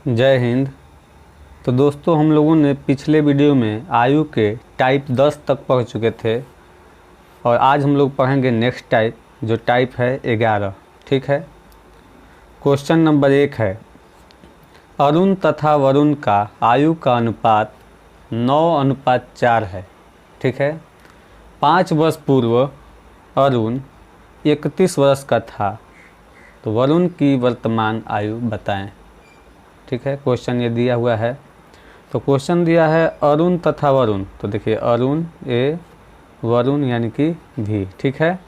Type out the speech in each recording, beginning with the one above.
जय हिंद। तो दोस्तों, हम लोगों ने पिछले वीडियो में आयु के टाइप 10 तक पढ़ चुके थे और आज हम लोग पढ़ेंगे नेक्स्ट टाइप, जो टाइप है 11। ठीक है। क्वेश्चन नंबर 1 है, अरुण तथा वरुण का आयु का अनुपात 9:4 है। ठीक है। 5 वर्ष पूर्व अरुण 31 वर्ष का था, तो वरुण की वर्तमान आयु बताएं। ठीक है। क्वेश्चन ये दिया हुआ है। तो क्वेश्चन दिया है अरुण तथा वरुण, तो देखिए अरुण ए, वरुण यानी कि भी। ठीक है।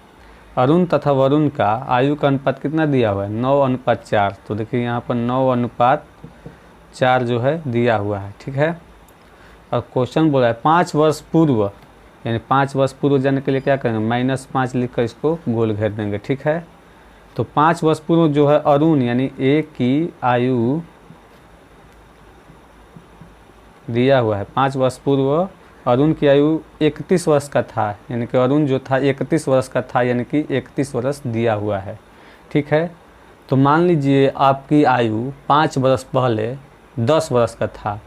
अरुण तथा वरुण का आयु का अनुपात कितना दिया हुआ है? 9:4। तो देखिए यहाँ पर 9:4 जो है दिया हुआ है। ठीक है। और क्वेश्चन बोला है 5 वर्ष पूर्व, यानी 5 वर्ष पूर्व जाने के लिए क्या करेंगे? -5 लिख कर इसको गोल घेर देंगे। ठीक है। तो 5 वर्ष पूर्व जो है अरुण यानी ए की आयु दिया हुआ है। 5 वर्ष पूर्व अरुण की आयु 31 वर्ष का था, यानी कि अरुण जो था 31 वर्ष का था, यानी कि 31 वर्ष दिया हुआ है। ठीक है। तो मान लीजिए आपकी आयु 5 वर्ष पहले 10 वर्ष का था,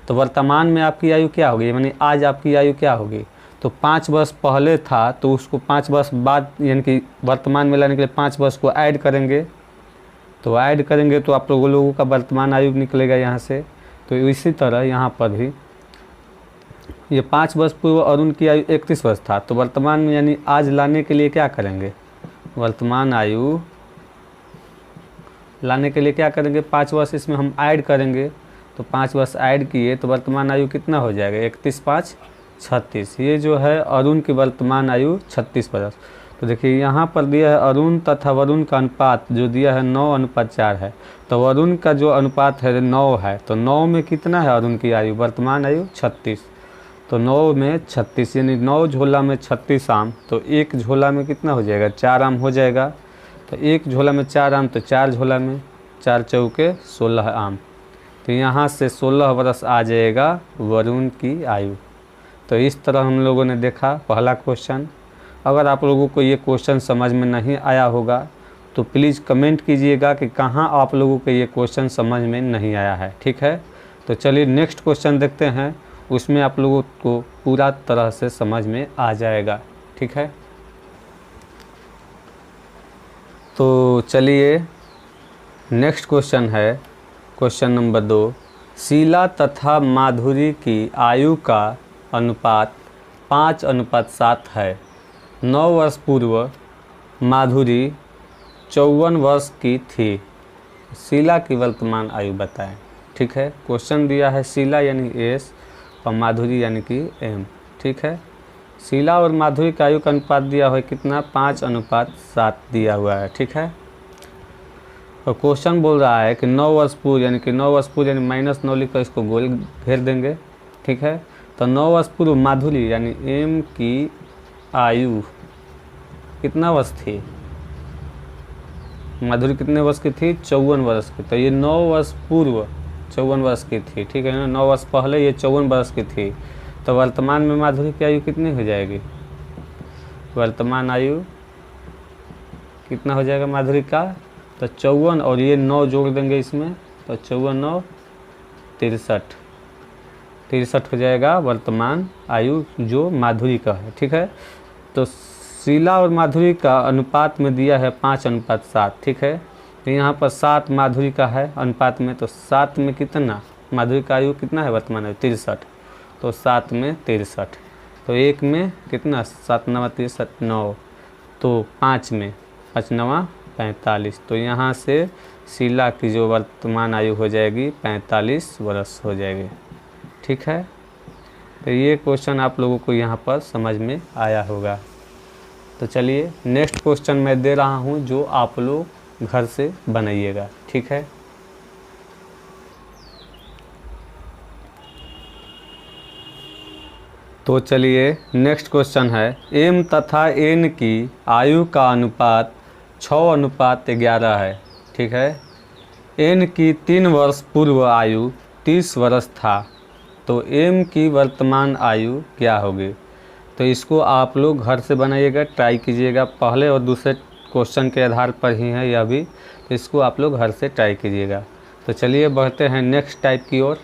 तो वर्तमान में आपकी आयु क्या होगी? यानी आज आपकी आयु क्या होगी? तो 5 वर्ष पहले था तो उसको 5 वर्ष बाद यानी कि वर्तमान में लाने के लिए 5 वर्ष को ऐड करेंगे। तो ऐड करेंगे तो आप लोगों का वर्तमान आयु निकलेगा यहाँ से। तो इसी तरह यहाँ पर भी ये 5 वर्ष पूर्व अरुण की आयु 31 वर्ष था, तो वर्तमान में यानी आज लाने के लिए क्या करेंगे? वर्तमान आयु लाने के लिए क्या करेंगे? 5 वर्ष इसमें हम ऐड करेंगे। तो 5 वर्ष ऐड किए तो वर्तमान आयु कितना हो जाएगा? 31 5 36। ये जो है अरुण की वर्तमान आयु 36 वर्ष। तो देखिए यहाँ पर दिया है अरुण तथा वरुण का अनुपात जो दिया है 9:4 है। तो वरुण का जो अनुपात है 9 है, तो 9 में कितना है अरुण की आयु? वर्तमान आयु 36। तो 9 में 36 यानी 9 झोला में 36 आम, तो एक झोला में कितना हो जाएगा? 4 आम हो जाएगा। तो एक झोला में 4 आम, तो 4 झोला में 4 चौके 16 आम। तो यहाँ से 16 वर्ष आ जाएगा वरुण की आयु। तो इस तरह हम लोगों ने देखा पहला क्वेश्चन। अगर आप लोगों को ये क्वेश्चन समझ में नहीं आया होगा तो प्लीज़ कमेंट कीजिएगा कि कहाँ आप लोगों को ये क्वेश्चन समझ में नहीं आया है। ठीक है। तो चलिए नेक्स्ट क्वेश्चन देखते हैं, उसमें आप लोगों को पूरा तरह से समझ में आ जाएगा। ठीक है। तो चलिए नेक्स्ट क्वेश्चन है क्वेश्चन नंबर 2, शीला तथा माधुरी की आयु का अनुपात 5:7 है। 9 वर्ष पूर्व माधुरी 54 वर्ष की थी। शीला की वर्तमान आयु बताएं। ठीक है। क्वेश्चन दिया है शीला यानी एस और माधुरी यानी कि एम। ठीक है। शीला और माधुरी का आयु का अनुपात दिया हुआ है कितना? 5:7 दिया हुआ है। ठीक है। और क्वेश्चन बोल रहा है कि 9 वर्ष पूर्व यानी कि 9 वर्ष पूर्व यानी -9 लिखकर इसको गोल घेर देंगे। ठीक है। तो 9 वर्ष पूर्व माधुरी यानी एम की आयु कितना वर्ष थी? माधुरी कितने वर्ष की थी? 54 वर्ष की। तो ये 9 वर्ष पूर्व 54 वर्ष की थी। ठीक है ना। 9 वर्ष पहले ये 54 वर्ष की थी। तो वर्तमान में माधुरी की आयु कितनी हो जाएगी? वर्तमान आयु कितना हो जाएगा माधुरी का? तो 54 और ये 9 जोड़ देंगे इसमें, तो 54 9 63 हो जाएगा वर्तमान आयु जो माधुरी का है। ठीक है। तो शीला और माधुरी का अनुपात में दिया है 5:7। ठीक है। तो यहाँ पर 7 माधुरी का है अनुपात में, तो 7 में कितना? माधुरी का आयु कितना है वर्तमान आयु? 63। तो 7 में 63। तो 1 में कितना? 7 9 63 9। तो 5 में 5 9 45। तो यहाँ से शीला की जो वर्तमान आयु हो जाएगी 45 वर्ष हो जाएगी। ठीक है। तो ये क्वेश्चन आप लोगों को यहाँ पर समझ में आया होगा। तो चलिए नेक्स्ट क्वेश्चन मैं दे रहा हूँ जो आप लोग घर से बनाइएगा। ठीक है। तो चलिए नेक्स्ट क्वेश्चन है, एम तथा एन की आयु का अनुपात 6:11 है। ठीक है। एन की 3 वर्ष पूर्व आयु 30 वर्ष था, तो एम की वर्तमान आयु क्या होगी? तो इसको आप लोग घर से बनाइएगा, ट्राई कीजिएगा। पहले और दूसरे क्वेश्चन के आधार पर ही है यह भी, तो इसको आप लोग घर से ट्राई कीजिएगा। तो चलिए बढ़ते हैं नेक्स्ट टाइप की ओर।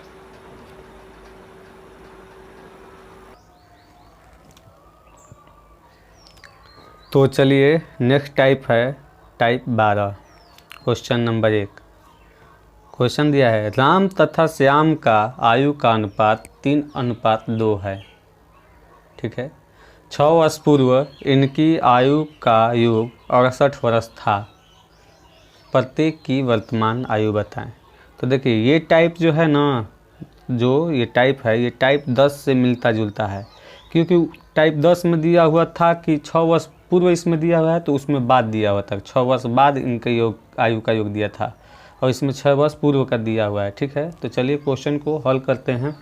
तो चलिए नेक्स्ट टाइप है टाइप 12। Question number 1। क्वेश्चन दिया है राम तथा श्याम का आयु का अनुपात 3:2 है। ठीक है। 6 वर्ष पूर्व इनकी आयु का योग 68 वर्ष था। प्रत्येक की वर्तमान आयु बताएं। तो देखिए ये टाइप जो है ना, जो ये टाइप है, ये टाइप 10 से मिलता जुलता है, क्योंकि टाइप 10 में दिया हुआ था कि 6 वर्ष पूर्व इसमें दिया हुआ है, तो उसमें बाद दिया हुआ था 6 वर्ष बाद इनके योग आयु का योग दिया था, और इसमें 6 वर्ष पूर्व का दिया हुआ है। ठीक है। तो चलिए क्वेश्चन को हल करते हैं।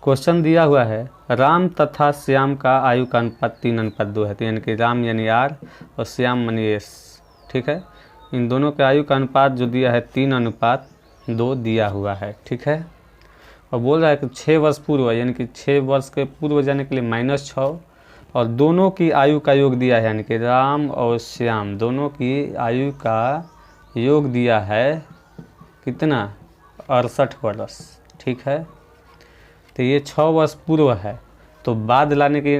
क्वेश्चन दिया हुआ है राम तथा श्याम का आयु का अनुपात 3:2 है। तो यानी कि राम यानी आर और श्याम यानी एस। ठीक है। इन दोनों के आयु का अनुपात जो दिया है 3:2 दिया हुआ है। ठीक है। और बोल रहा है कि 6 वर्ष पूर्व, यानी कि 6 वर्ष के पूर्व जाने के लिए -6, और दोनों की आयु का योग दिया है, यानी कि राम और श्याम दोनों की आयु का योग दिया है कितना, 68 वर्ष। ठीक है। तो ये 6 वर्ष पूर्व है, तो बाद लाने के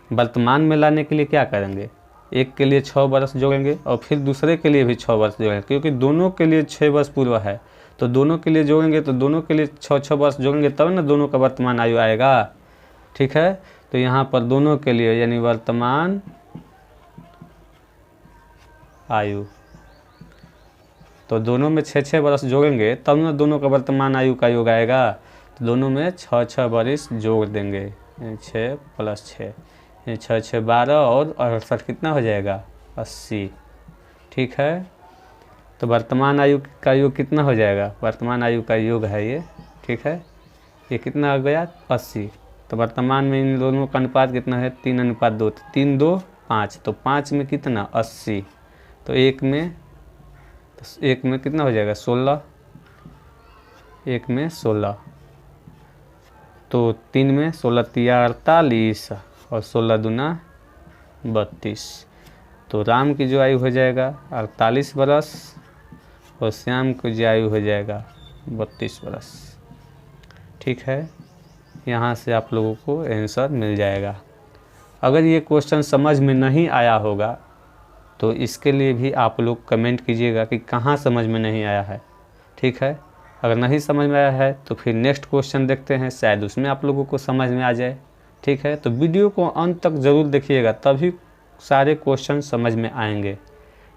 वर्तमान में लाने के लिए क्या करेंगे, एक के लिए 6 वर्ष जोड़ेंगे और फिर दूसरे के लिए भी 6 वर्ष जोड़ेंगे, क्योंकि दोनों के लिए 6 वर्ष पूर्व है, तो दोनों के लिए जोड़ेंगे, तो दोनों के लिए 6 वर्ष जोड़ेंगे तब ना दोनों का वर्तमान आयु आएगा। ठीक है। तो यहाँ पर दोनों के लिए यानी वर्तमान आयु, तो दोनों में 6 वर्ष जोड़ेंगे तब ना दोनों का वर्तमान आयु का योग आएगा। तो दोनों में 6 वर्ष जोड़ देंगे, 6 + 6, 6 12 और 68 कितना हो जाएगा, 80। ठीक है। तो वर्तमान आयु का योग कितना हो जाएगा, वर्तमान आयु का योग है ये। ठीक है। ये कितना हो गया, 80। तो वर्तमान में इन दोनों का अनुपात कितना है, 3:2। 3 2 5, तो 5 में कितना, 80। तो एक में कितना हो जाएगा, 16। एक में 16, तो 3 में 16 तिया 48 और 16 दूना 32। तो राम की जो आयु हो जाएगा 48 वर्ष और श्याम की जो आयु हो जाएगा 32 वर्ष। ठीक है। यहाँ से आप लोगों को आंसर मिल जाएगा। अगर ये क्वेश्चन समझ में नहीं आया होगा तो इसके लिए भी आप लोग कमेंट कीजिएगा कि कहाँ समझ में नहीं आया है। ठीक है। अगर नहीं समझ में आया है तो फिर नेक्स्ट क्वेश्चन देखते हैं, शायद उसमें आप लोगों को समझ में आ जाए। ठीक है। तो वीडियो को अंत तक ज़रूर देखिएगा, तभी सारे क्वेश्चन समझ में आएंगे।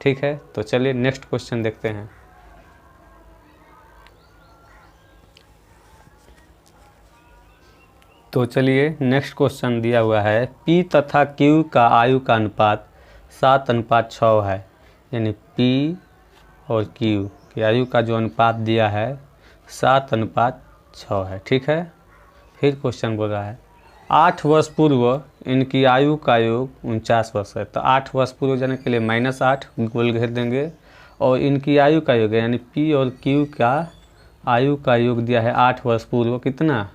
ठीक है। तो चलिए नेक्स्ट क्वेश्चन देखते हैं। तो चलिए नेक्स्ट क्वेश्चन दिया हुआ है P तथा Q का आयु का अनुपात 7:6 है। यानी P और Q की आयु का जो अनुपात दिया है 7:6 है। ठीक है। फिर क्वेश्चन बोल रहा है 8 वर्ष पूर्व इनकी आयु का योग 49 वर्ष है। तो 8 वर्ष पूर्व जाने के लिए -8 गोल घेर देंगे, और इनकी आयु का योग यानी P और Q का आयु का योग दिया है 8 वर्ष पूर्व कितना,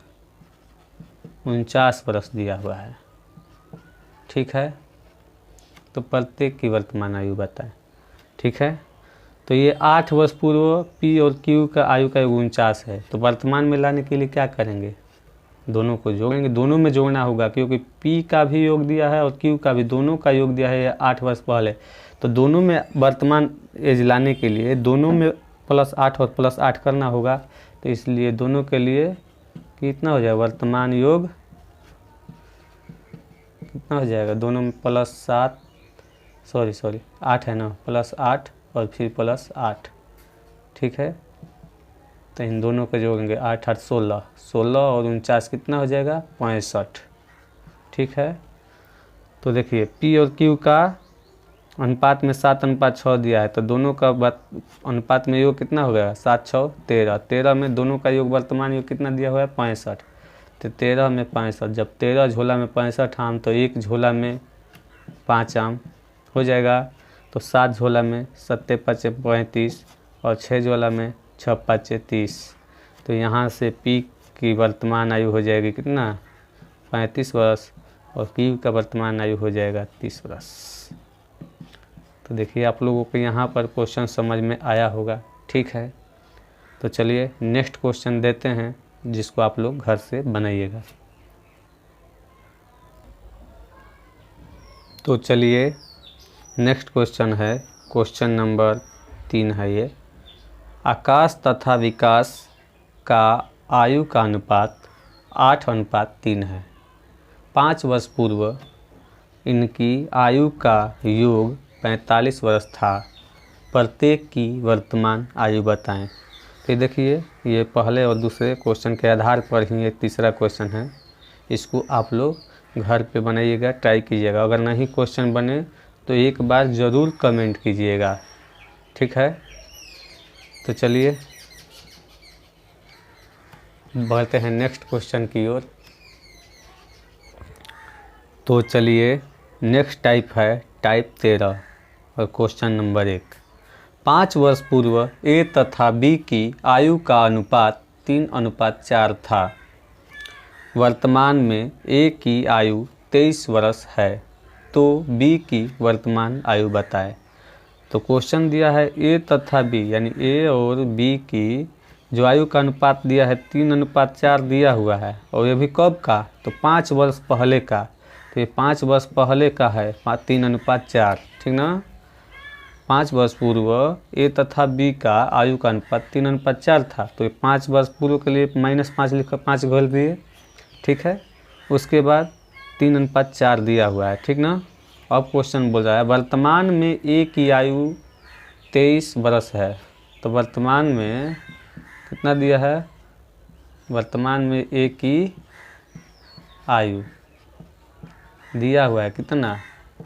49 वर्ष दिया हुआ है। ठीक है। तो प्रत्येक की वर्तमान आयु बताएं। ठीक है। तो ये 8 वर्ष पूर्व P और Q का आयु का योग 49 है, तो वर्तमान में लाने के लिए क्या करेंगे, दोनों को जोड़ेंगे। दोनों में जोड़ना होगा, क्योंकि P का भी योग दिया है और Q का भी, दोनों का योग दिया है 8 वर्ष पहले। तो दोनों में वर्तमान एज लाने के लिए दोनों में +8 और +8 करना होगा। तो इसलिए दोनों के लिए कितना हो जाएगा, वर्तमान योग कितना हो जाएगा, दोनों में +7 8 है ना, +8 और फिर +8। ठीक है। तो इन दोनों को जोड़ेंगे, 8 8 16, 16 और 49 कितना हो जाएगा, 65। ठीक है। तो देखिए P और Q का अनुपात में 7:6 दिया है, तो दोनों का अनुपात में योग कितना हो गया, 7 6 13। 13 में दोनों का योग वर्तमान योग कितना दिया हुआ है, 65। तो 13 में 65, जब 13 झोला में 65 आम, तो एक झोला में 5 आम हो जाएगा। तो 7 झोला में 7 5 35 और 6 झोला में 6 5 30। तो यहाँ से P की वर्तमान आयु हो जाएगी कितना, 35 वर्ष, और Q का वर्तमान आयु हो जाएगा 30 वर्ष। तो देखिए आप लोगों को यहाँ पर क्वेश्चन समझ में आया होगा। ठीक है। तो चलिए नेक्स्ट क्वेश्चन देते हैं, जिसको आप लोग घर से बनाइएगा। तो चलिए नेक्स्ट क्वेश्चन है, क्वेश्चन नंबर 3 है ये। आकाश तथा विकास का आयु का अनुपात 8:3 है। 5 वर्ष पूर्व इनकी आयु का योग 45 वर्ष था। प्रत्येक की वर्तमान आयु बताएं। तो देखिए, ये पहले और दूसरे क्वेश्चन के आधार पर ही एक तीसरा क्वेश्चन है। इसको आप लोग घर पे बनाइएगा, ट्राई कीजिएगा। अगर नहीं क्वेश्चन बने तो एक बार ज़रूर कमेंट कीजिएगा, ठीक है। तो चलिए बढ़ते हैं नेक्स्ट क्वेश्चन की ओर। तो चलिए नेक्स्ट टाइप है टाइप 13 और क्वेश्चन नंबर 1। 5 वर्ष पूर्व ए तथा बी की आयु का अनुपात 3:4 था। वर्तमान में ए की आयु 23 वर्ष है, तो बी की वर्तमान आयु बताएं। तो क्वेश्चन दिया है ए तथा बी, यानी ए और बी की जो आयु का अनुपात दिया है 3:4 दिया हुआ है, और ये भी कब का, तो 5 वर्ष पहले का। तो ये 5 वर्ष पहले का है 3:4, ठीक ना। 5 वर्ष पूर्व ए तथा बी का आयु का अनुपात 3:4 था, तो ये 5 वर्ष पूर्व के लिए -5 लिखकर 5 घोल दिए, ठीक है। उसके बाद 3:4 दिया हुआ है, ठीक ना। अब क्वेश्चन बोल रहा है वर्तमान में ए की आयु 23 वर्ष है। तो वर्तमान में कितना दिया है, वर्तमान में ए की आयु दिया हुआ है कितना,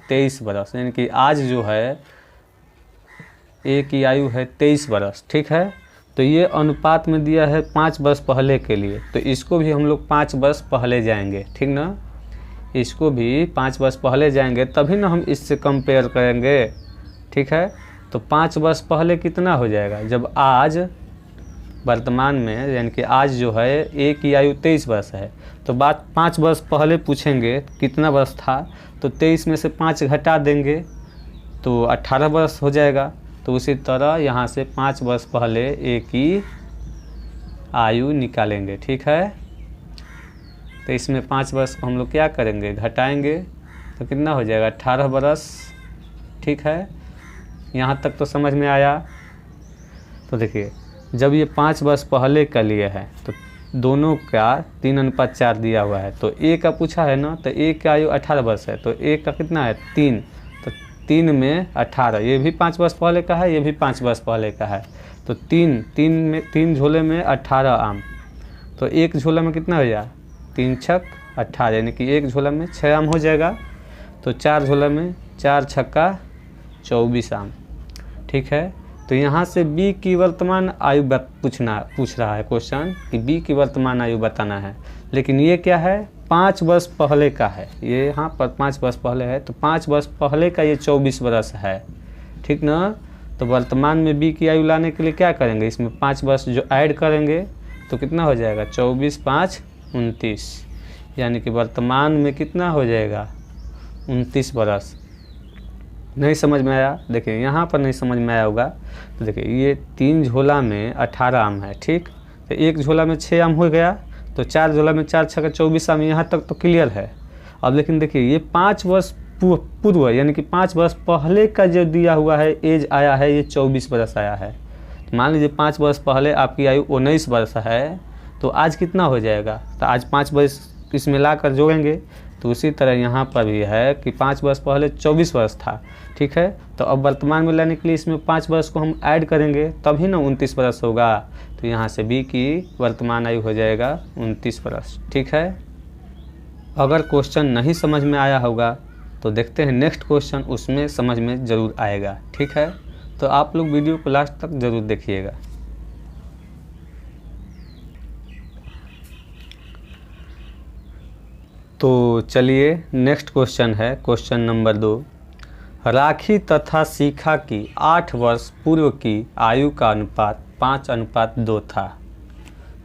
23 वर्ष, यानी कि आज जो है ए की आयु है 23 वर्ष, ठीक है। तो ये अनुपात में दिया है 5 वर्ष पहले के लिए, तो इसको भी हम लोग 5 वर्ष पहले जाएंगे, ठीक ना। इसको भी 5 वर्ष पहले जाएंगे तभी ना हम इससे कंपेयर करेंगे, ठीक है। तो 5 वर्ष पहले कितना हो जाएगा, जब आज वर्तमान में यानी कि आज जो है ए की आयु 23 वर्ष है, तो बात 5 वर्ष पहले पूछेंगे कितना वर्ष था, तो 23 में से 5 घटा देंगे तो 18 वर्ष हो जाएगा। तो उसी तरह यहाँ से 5 वर्ष पहले ए की आयु निकालेंगे, ठीक है। तो इसमें 5 वर्ष को हम लोग क्या करेंगे, घटाएंगे, तो कितना हो जाएगा 18 वर्ष, ठीक है। यहाँ तक तो समझ में आया। तो देखिए, जब ये 5 वर्ष पहले का लिए है तो दोनों का 3:4 दिया हुआ है, तो ए का पूछा है ना, तो ए की आयु 18 वर्ष है, तो ए का कितना है 3, तो 3 में 18, ये भी 5 वर्ष पहले का है, ये भी 5 वर्ष पहले का है। तो 3 झोले में 18 आम, तो एक झोला में कितना हो जाएगा 3 छक 18, यानी कि एक झोला में 6 आम हो जाएगा। तो 4 झोला में 4 छक्का 24 आम, ठीक है। तो यहाँ से बी की वर्तमान आयु पूछ रहा है क्वेश्चन कि बी की वर्तमान आयु बताना है, लेकिन ये क्या है 5 वर्ष पहले का है, ये यहाँ पर 5 वर्ष पहले है, तो 5 वर्ष पहले का ये 24 वर्ष है, ठीक ना। तो वर्तमान में बी की आयु लाने के लिए क्या करेंगे, इसमें 5 वर्ष जो ऐड करेंगे तो कितना हो जाएगा 24 5 29, यानी कि वर्तमान में कितना हो जाएगा 29 वर्ष। नहीं समझ में आया, देखिए यहाँ पर नहीं समझ में आया होगा। तो देखिए ये 3 झोला में 18 आम है, ठीक। तो एक झोला में 6 आम हो गया, तो 4 झोला में 4 छक्का 24 आम, यहाँ तक तो क्लियर है। अब लेकिन देखिए ये 5 वर्ष पूर्व यानी कि 5 वर्ष पहले का जो दिया हुआ है एज आया है, ये 24 वर्ष आया है। तो मान लीजिए 5 वर्ष पहले आपकी आयु 19 वर्ष है, तो आज कितना हो जाएगा, तो आज 5 वर्ष इसमें ला कर जोड़ेंगे। तो उसी तरह यहाँ पर भी है कि 5 वर्ष पहले 24 वर्ष था, ठीक है। तो अब वर्तमान में लाने के लिए इसमें 5 वर्ष को हम ऐड करेंगे तभी ना 29 वर्ष होगा। तो यहाँ से बी की वर्तमान आयु हो जाएगा 29 वर्ष, ठीक है। अगर क्वेश्चन नहीं समझ में आया होगा तो देखते हैं नेक्स्ट क्वेश्चन, उसमें समझ में ज़रूर आएगा, ठीक है। तो आप लोग वीडियो को लास्ट तक ज़रूर देखिएगा। तो चलिए नेक्स्ट क्वेश्चन है क्वेश्चन नंबर 2। राखी तथा शिखा की 8 वर्ष पूर्व की आयु का अनुपात 5:2 था।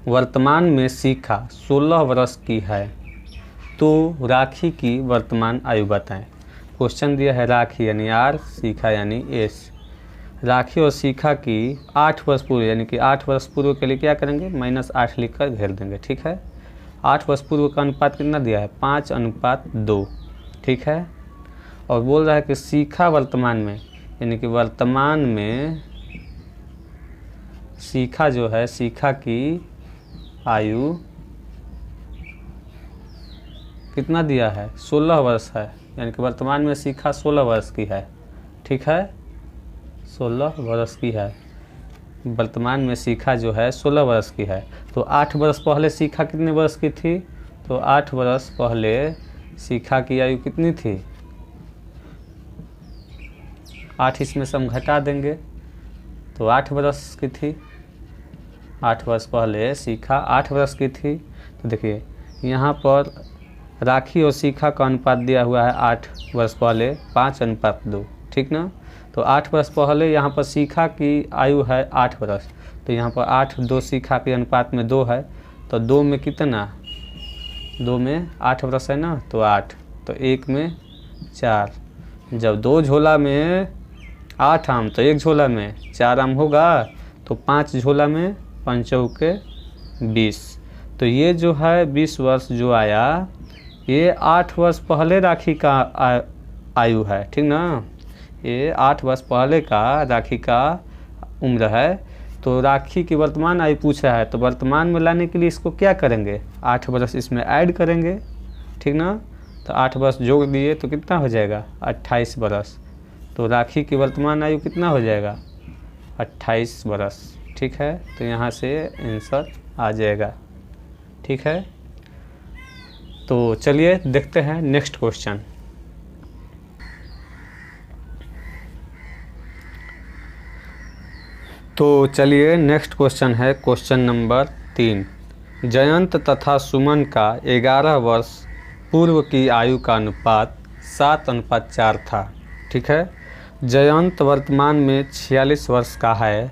वर्तमान में शिखा 16 वर्ष की है, तो राखी की वर्तमान आयु बताएं। क्वेश्चन दिया है राखी यानी आर, शिखा यानी एस। राखी और शिखा की 8 वर्ष पूर्व, यानी कि 8 वर्ष पूर्व के लिए क्या करेंगे, -8 लिख कर घेर देंगे। ठीक है, 8 वर्ष पूर्व का अनुपात कितना दिया है, 5:2। ठीक है, और बोल रहा है कि शिखा वर्तमान में, यानी कि वर्तमान में शिखा जो है, शिखा की आयु कितना दिया है, 16 वर्ष है, यानी कि वर्तमान में शिखा 16 वर्ष की है। ठीक है, 16 वर्ष की है, वर्तमान में शिखा जो है 16 वर्ष की है। तो 8 वर्ष पहले शिखा कितने वर्ष की थी, तो 8 वर्ष पहले शिखा की आयु कितनी थी, 8 इसमें से हम घटा देंगे तो 8 वर्ष की थी। 8 वर्ष पहले शिखा 8 वर्ष की थी। तो देखिए यहाँ पर राखी और शिखा का अनुपात दिया हुआ है 8 वर्ष पहले 5:2। ठीक ना, तो 8 वर्ष पहले यहाँ पर शिखा की आयु है 8 वर्ष, तो यहाँ पर 8 2 शिखा के अनुपात में 2 है, तो 2 में कितना, 2 में 8 वर्ष है ना, तो 8, तो 1 में 4। जब 2 झोला में 8 आम तो 1 झोला में 4 आम होगा, तो 5 झोला में 5 चौके 20। तो ये जो है 20 वर्ष जो आया, ये 8 वर्ष पहले राखी का आयु है। ठीक ना, ये 8 वर्ष पहले का राखी का उम्र है। तो राखी की वर्तमान आयु पूछ रहा है, तो वर्तमान में लाने के लिए इसको क्या करेंगे, 8 वर्ष इसमें ऐड करेंगे। ठीक ना, तो 8 वर्ष जोड़ दिए तो कितना हो जाएगा, 28 वर्ष। तो राखी की वर्तमान आयु कितना हो जाएगा, 28 वर्ष। ठीक है, तो यहाँ से आंसर आ जाएगा। ठीक है, तो चलिए देखते हैं नेक्स्ट क्वेश्चन। तो चलिए नेक्स्ट क्वेश्चन है क्वेश्चन नंबर 3। जयंत तथा सुमन का 11 वर्ष पूर्व की आयु का अनुपात 7:4 था। ठीक है, जयंत वर्तमान में 46 वर्ष का है,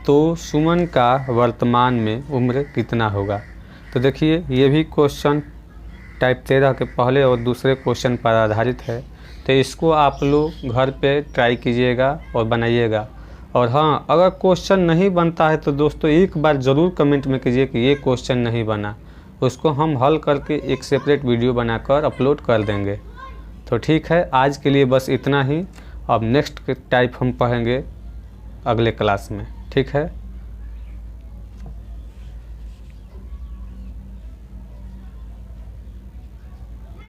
तो सुमन का वर्तमान में उम्र कितना होगा। तो देखिए ये भी क्वेश्चन टाइप 13 के पहले और दूसरे क्वेश्चन पर आधारित है, तो इसको आप लोग घर पे ट्राई कीजिएगा और बनाइएगा। और हाँ, अगर क्वेश्चन नहीं बनता है तो दोस्तों एक बार ज़रूर कमेंट में कीजिए कि ये क्वेश्चन नहीं बना, उसको हम हल करके एक सेपरेट वीडियो बनाकर अपलोड कर देंगे। तो ठीक है, आज के लिए बस इतना ही। अब नेक्स्ट टाइप हम पढ़ेंगे अगले क्लास में। ठीक है।